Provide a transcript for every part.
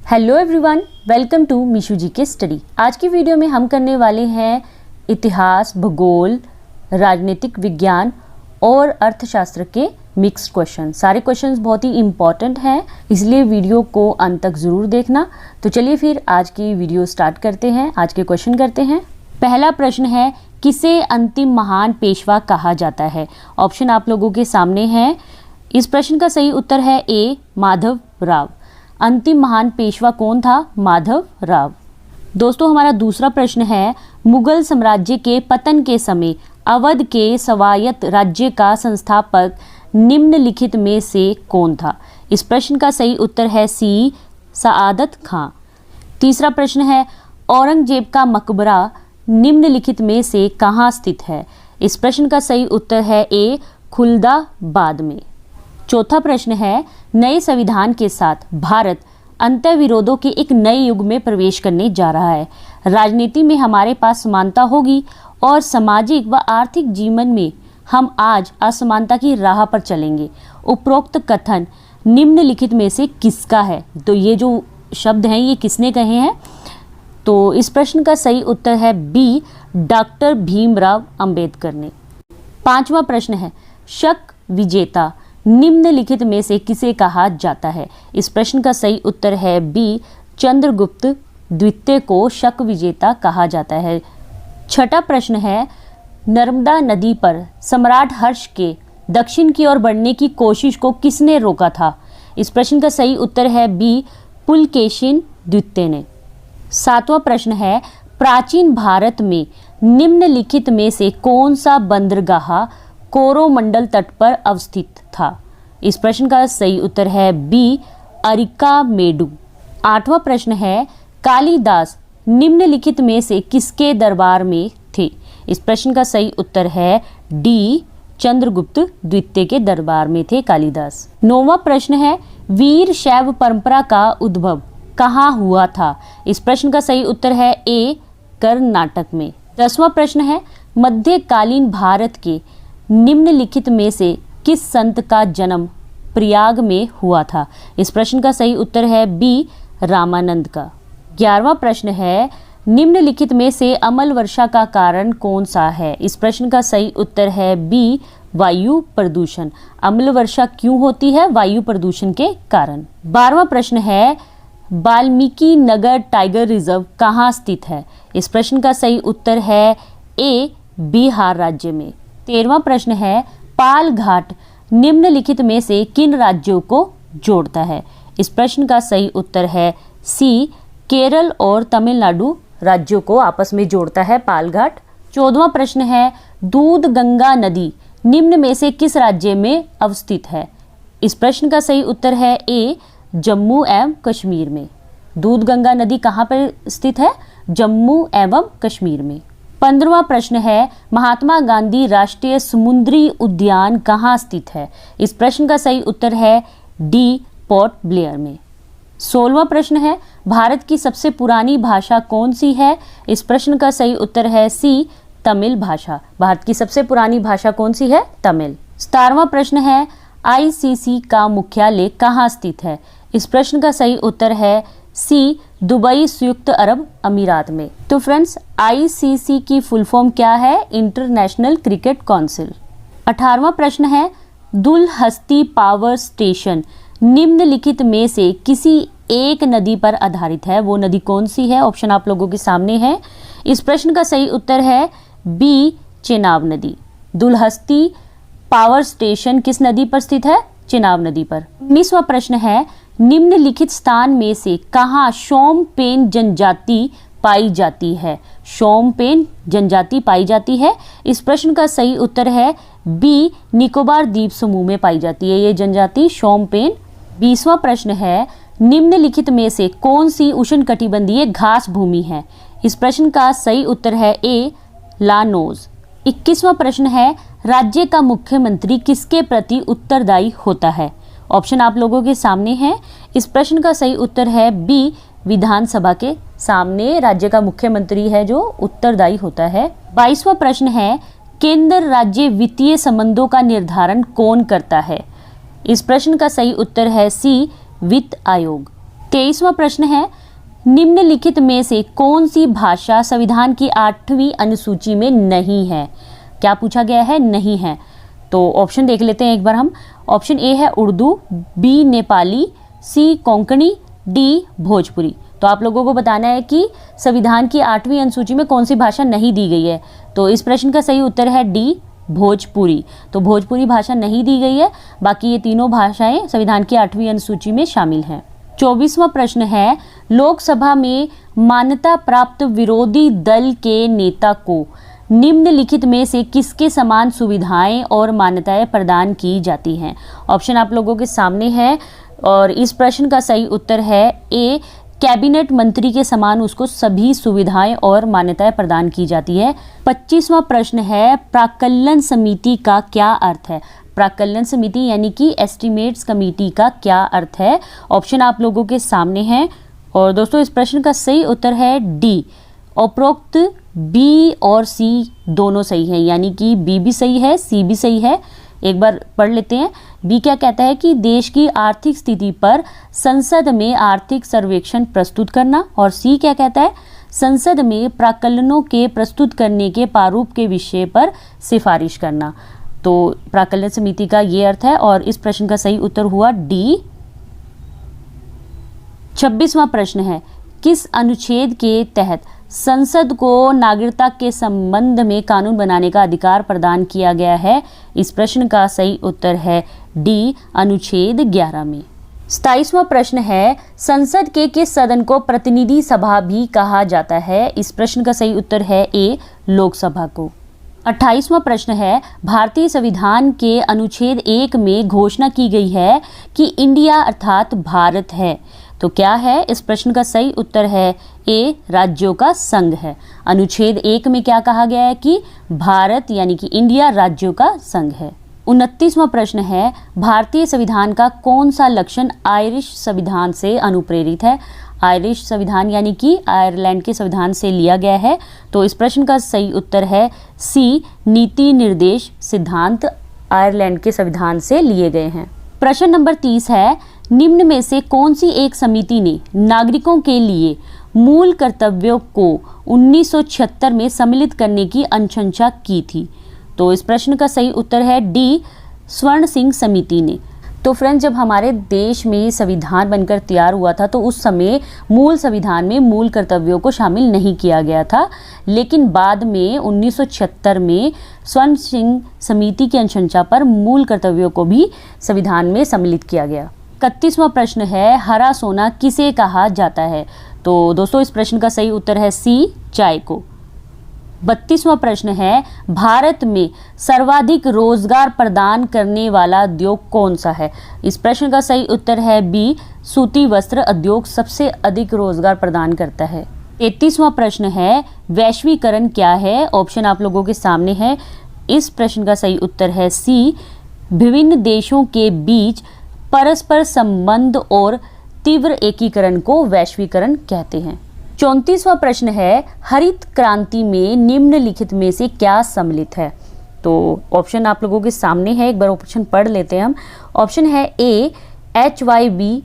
Hello everyone, welcome to मीशू जी के study. आज की वीडियो में हम करने वाले हैं इतिहास, भूगोल, राजनीतिक विज्ञान और अर्थशास्त्र के मिक्स्ड क्वेश्चन। सारे क्वेश्चंस बहुत ही इम्पॉर्टेंट हैं, इसलिए वीडियो को अंत तक ज़रूर देखना। तो चलिए फिर आज की वीडियो स्टार्ट करते हैं। आज के क्वेश्चन करते हैं। पहला प्रश्न है, किसे अंतिम महान पेशवा कहा जाता है? ऑप्शन आप लोगों के सामने है। इस प्रश्न का सही उत्तर है ए, माधव राव। अंतिम महान पेशवा कौन था? माधव राव। दोस्तों, हमारा दूसरा प्रश्न है, मुगल साम्राज्य के पतन के समय अवध के स्वायत्त राज्य का संस्थापक निम्नलिखित में से कौन था? इस प्रश्न का सही उत्तर है सी, सआदत खां। तीसरा प्रश्न है, औरंगजेब का मकबरा निम्नलिखित में से कहाँ स्थित है? इस प्रश्न का सही उत्तर है ए, खुलदाबाद में। चौथा प्रश्न है, नए संविधान के साथ भारत अंतर्विरोधों के एक नए युग में प्रवेश करने जा रहा है। राजनीति में हमारे पास समानता होगी और सामाजिक व आर्थिक जीवन में हम आज असमानता की राह पर चलेंगे। उपरोक्त कथन निम्नलिखित में से किसका है? तो ये जो शब्द हैं ये किसने कहे हैं? तो इस प्रश्न का सही उत्तर है बी, डॉक्टर भीमराव अंबेडकर ने। पांचवा प्रश्न है, शक विजेता निम्नलिखित में से किसे कहा जाता है? इस प्रश्न का सही उत्तर है बी, चंद्रगुप्त द्वितीय को शक विजेता कहा जाता है। छठा प्रश्न है, नर्मदा नदी पर सम्राट हर्ष के दक्षिण की ओर बढ़ने की कोशिश को किसने रोका था? इस प्रश्न का सही उत्तर है बी, पुलकेशिन द्वितीय ने। सातवां प्रश्न है, प्राचीन भारत में निम्नलिखित में से कौन सा बंदरगाह कोरोमंडल तट पर अवस्थित था? इस प्रश्न का सही उत्तर है बी, अरिकामेडु। आठवां प्रश्न है, कालिदास निम्नलिखित में से किसके दरबार में थे? इस प्रश्न का सही उत्तर है डी, चंद्रगुप्त द्वितीय के दरबार में थे कालिदास। नौवां प्रश्न है, वीर शैव परंपरा का उद्भव कहाँ हुआ था? इस प्रश्न का सही उत्तर है ए, कर्नाटक में। 10वां प्रश्न है, मध्यकालीन भारत के निम्नलिखित में से किस संत का जन्म प्रयाग में हुआ था? इस प्रश्न का सही उत्तर है बी, रामानंद का। 11वां प्रश्न है, निम्नलिखित में से अम्ल वर्षा का कारण कौन सा है? इस प्रश्न का सही उत्तर है बी, वायु प्रदूषण। अम्ल वर्षा क्यों होती है? वायु प्रदूषण के कारण। 12वां प्रश्न है, वाल्मीकि नगर टाइगर रिजर्व कहाँ स्थित है? इस प्रश्न का सही उत्तर है ए, बिहार राज्य में। 13वां प्रश्न है, पाल घाट निम्नलिखित में से किन राज्यों को जोड़ता है? इस प्रश्न का सही उत्तर है सी, केरल और तमिलनाडु राज्यों को आपस में जोड़ता है पाल घाट। 14वां प्रश्न है, दूध गंगा नदी निम्न में से किस राज्य में अवस्थित है? इस प्रश्न का सही उत्तर है ए, जम्मू एवं कश्मीर में। दूध गंगा नदी कहाँ पर स्थित है? जम्मू एवं कश्मीर में। 15वां प्रश्न है, महात्मा गांधी राष्ट्रीय समुद्री उद्यान कहाँ स्थित है? इस प्रश्न का सही उत्तर है डी, पोर्ट ब्लेयर में। 16वां प्रश्न है, भारत की सबसे पुरानी भाषा कौन सी है? इस प्रश्न का सही उत्तर है सी, तमिल भाषा। भारत की सबसे पुरानी भाषा कौन सी है? तमिल। 17वां प्रश्न है, आईसीसी का मुख्यालय कहाँ स्थित है? इस प्रश्न का सही उत्तर है सी, दुबई संयुक्त अरब अमीरात में। तो फ्रेंड्स, आईसीसी की फुल फॉर्म क्या है? International cricket council. 18वां प्रश्न है, दुलहस्ती पावर स्टेशन निम्नलिखित में से किसी एक नदी पर आधारित है? वो नदी कौन सी है? ऑप्शन आप लोगों के सामने है। इस प्रश्न का सही उत्तर है बी, चेनाब नदी। दुलहस्ती पावर स्टेशन किस नदी पर स्थित है? चेनाब नदी पर। 19वां प्रश्न है, निम्नलिखित स्थान में से कहाँ शोम्पेन जनजाति पाई जाती है? शोम्पेन जनजाति पाई जाती है। इस प्रश्न का सही उत्तर है बी, निकोबार द्वीप समूह में पाई जाती है ये जनजाति शोम्पेन। 20वां प्रश्न है, निम्नलिखित में से कौन सी उष्णकटिबंधीय घास भूमि है? इस प्रश्न का सही उत्तर है ए, लानोज। 21वां प्रश्न है, राज्य का मुख्यमंत्री किसके प्रति उत्तरदायी होता है? ऑप्शन आप लोगों के सामने है। इस प्रश्न का सही उत्तर है बी, विधानसभा के सामने राज्य का मुख्यमंत्री है जो उत्तरदायी होता है। 22वां प्रश्न है, केंद्र राज्य वित्तीय संबंधों का निर्धारण कौन करता है? इस प्रश्न का सही उत्तर है सी, वित्त आयोग। 23वां प्रश्न है, निम्नलिखित में से कौन सी भाषा संविधान की 8वीं अनुसूची में नहीं है? क्या पूछा गया है? नहीं है। तो ऑप्शन देख लेते हैं एक बार हम। ऑप्शन ए है उर्दू, बी नेपाली, सी कोंकणी, डी भोजपुरी। तो आप लोगों को बताना है कि संविधान की 8वीं अनुसूची में कौन सी भाषा नहीं दी गई है। तो इस प्रश्न का सही उत्तर है डी भोजपुरी। तो भोजपुरी भाषा नहीं दी गई है, बाकी ये तीनों भाषाएं संविधान की 8वीं अनुसूची में शामिल हैं। 24वां प्रश्न है, लोकसभा में मान्यता प्राप्त विरोधी दल के नेता को निम्नलिखित में से किसके समान सुविधाएं और मान्यताएं प्रदान की जाती हैं? ऑप्शन आप लोगों के सामने है और इस प्रश्न का सही उत्तर है ए, कैबिनेट मंत्री के समान उसको सभी सुविधाएं और मान्यताएं प्रदान की जाती है। 25वां प्रश्न है, प्राक्कलन समिति का क्या अर्थ है? प्राक्कलन समिति यानी कि एस्टिमेट्स कमेटी का क्या अर्थ है? ऑप्शन आप लोगों के सामने है और दोस्तों इस प्रश्न का सही उत्तर है डी। उपरोक्त बी और सी दोनों सही है, यानी कि बी भी सही है, सी भी सही है। एक बार पढ़ लेते हैं। बी क्या कहता है कि देश की आर्थिक स्थिति पर संसद में आर्थिक सर्वेक्षण प्रस्तुत करना, और सी क्या कहता है, संसद में प्राक्कलनों के प्रस्तुत करने के प्रारूप के विषय पर सिफारिश करना। तो प्राक्कलन समिति का ये अर्थ है और इस प्रश्न का सही उत्तर हुआ डी। 26वां प्रश्न है, किस अनुच्छेद के तहत संसद को नागरिकता के संबंध में कानून बनाने का अधिकार प्रदान किया गया है? इस प्रश्न का सही उत्तर है डी, अनुच्छेद 11 में। 27वां प्रश्न है, संसद के किस सदन को प्रतिनिधि सभा भी कहा जाता है? इस प्रश्न का सही उत्तर है ए, लोकसभा को। 28वां प्रश्न है, भारतीय संविधान के अनुच्छेद 1 में घोषणा की गई है कि इंडिया अर्थात भारत है। तो क्या है? इस प्रश्न का सही उत्तर है ए, राज्यों का संघ है। अनुच्छेद 1 में क्या कहा गया है कि भारत यानी कि इंडिया राज्यों का संघ है। 29वां प्रश्न है, भारतीय संविधान का कौन सा लक्षण आयरिश संविधान से अनुप्रेरित है? आयरिश संविधान यानी कि आयरलैंड के संविधान से लिया गया है। तो इस प्रश्न का सही उत्तर है सी, नीति निर्देश सिद्धांत आयरलैंड के संविधान से लिए गए हैं। प्रश्न नंबर 30 है, निम्न में से कौन सी एक समिति ने नागरिकों के लिए मूल कर्तव्यों को 1976 में सम्मिलित करने की अनुशंसा की थी? तो इस प्रश्न का सही उत्तर है डी, स्वर्ण सिंह समिति ने। तो फ्रेंड्स, जब हमारे देश में संविधान बनकर तैयार हुआ था तो उस समय मूल संविधान में मूल कर्तव्यों को शामिल नहीं किया गया था, लेकिन बाद में 1976 में स्वर्ण सिंह समिति की अनुशंसा पर मूल कर्तव्यों को भी संविधान में सम्मिलित किया गया। 31वां प्रश्न है, हरा सोना किसे कहा जाता है? तो दोस्तों इस प्रश्न का सही उत्तर है सी, चाय को। 32वां प्रश्न है, भारत में सर्वाधिक रोजगार प्रदान करने वाला उद्योग कौन सा है? इस प्रश्न का सही उत्तर है बी, सूती वस्त्र उद्योग सबसे अधिक रोजगार प्रदान करता है। 33वां प्रश्न है, वैश्वीकरण क्या है? ऑप्शन आप लोगों के सामने है। इस प्रश्न का सही उत्तर है सी, विभिन्न देशों के बीच परस्पर संबंध और तीव्र एकीकरण को वैश्वीकरण कहते हैं। 34वां प्रश्न है, हरित क्रांति में निम्नलिखित में से क्या सम्मिलित है? तो ऑप्शन आप लोगों के सामने है, एक बार ऑप्शन पढ़ लेते हैं हम। ऑप्शन है ए, HYB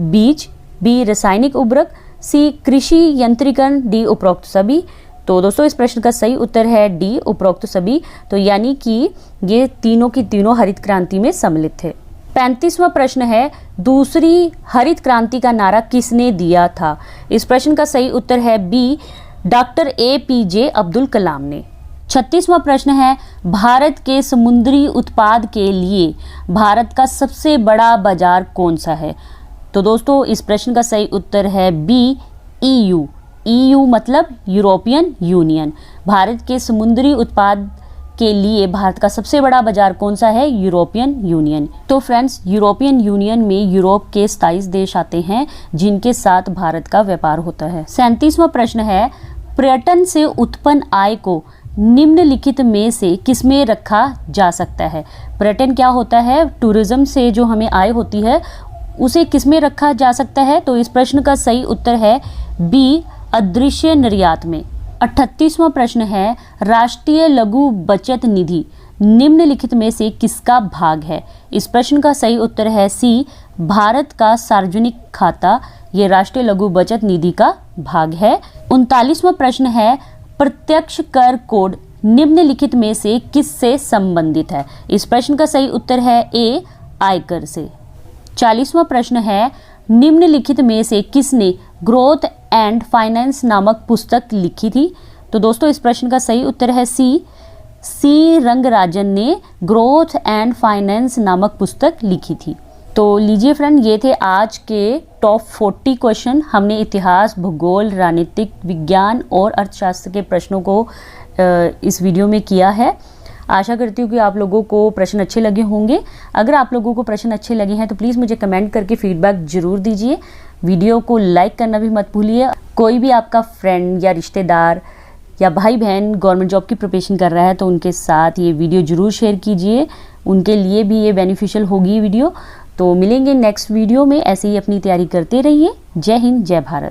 बीज, बी रासायनिक उर्वरक, सी कृषि यंत्रीकरण, डी उपरोक्त सभी। तो दोस्तों इस प्रश्न का सही उत्तर है डी, उपरोक्त सभी। तो यानी कि ये तीनों की तीनों हरित क्रांति में सम्मिलित थे। 35वां प्रश्न है, दूसरी हरित क्रांति का नारा किसने दिया था? इस प्रश्न का सही उत्तर है B, doctor APJ Abdul Kalam ने। 36वां प्रश्न है, भारत के समुद्री उत्पाद के लिए भारत का सबसे बड़ा बाजार कौन सा है? तो दोस्तों इस प्रश्न का सही उत्तर है बी, EU। EU मतलब यूरोपियन यूनियन। भारत के समुद्री उत्पाद के लिए भारत का सबसे बड़ा बाजार कौन सा है? European union. तो फ्रेंड्स, यूरोपियन यूनियन में यूरोप के 27 देश आते हैं जिनके साथ भारत का व्यापार होता है। 37वां प्रश्न है, पर्यटन से उत्पन्न आय को निम्नलिखित में से किसमें रखा जा सकता है? पर्यटन क्या होता है? टूरिज्म से जो हमें आय होती है उसे किसमें रखा जा सकता है? तो इस प्रश्न का सही उत्तर है बी, अदृश्य निर्यात में। 38वां प्रश्न है, राष्ट्रीय लघु बचत निधि निम्नलिखित में से किसका भाग है? इस प्रश्न का सही उत्तर है सी, भारत का सार्वजनिक खाता ये राष्ट्रीय लघु बचत निधि का भाग है। 39वां प्रश्न है, प्रत्यक्ष कर कोड निम्नलिखित में से किससे संबंधित है? इस प्रश्न का सही उत्तर है ए, आयकर से। 40वां प्रश्न है, निम्नलिखित में से किसने ग्रोथ एंड फाइनेंस नामक पुस्तक लिखी थी? तो दोस्तों इस प्रश्न का सही उत्तर है सी रंगराजन ने ग्रोथ एंड फाइनेंस नामक पुस्तक लिखी थी। तो लीजिए फ्रेंड, ये थे आज के टॉप 40 क्वेश्चन। हमने इतिहास, भूगोल, राजनीतिक विज्ञान और अर्थशास्त्र के प्रश्नों को इस वीडियो में किया है। आशा करती हूँ कि आप लोगों को प्रश्न अच्छे लगे होंगे। अगर आप लोगों को प्रश्न अच्छे लगे हैं तो प्लीज़ मुझे कमेंट करके फीडबैक ज़रूर दीजिए। वीडियो को लाइक करना भी मत भूलिए। कोई भी आपका फ्रेंड या रिश्तेदार या भाई बहन गवर्नमेंट जॉब की प्रिपरेशन कर रहा है तो उनके साथ ये वीडियो ज़रूर शेयर कीजिए, उनके लिए भी ये बेनिफिशियल होगी ये वीडियो। तो मिलेंगे नेक्स्ट वीडियो में, ऐसे ही अपनी तैयारी करते रहिए। जय हिंद, जय भारत।